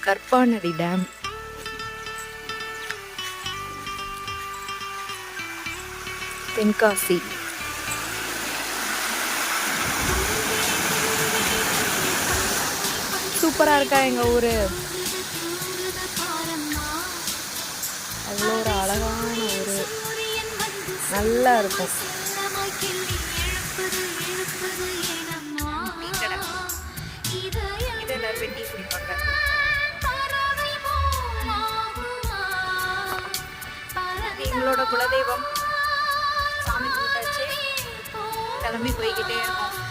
கற்பாநதி dam. Tenkasi. சூப்பரா இருக்கா எங்க ஊரு? அவ்வளோ ஒரு அழகான ஊரு, நல்லா இருக்கும். டீ குடிப்பாங்க. எங்களோட குலதெய்வம். சாமி கும்பிட்டாச்சு, கிளம்பி போய்கிட்டே இருக்கோம்.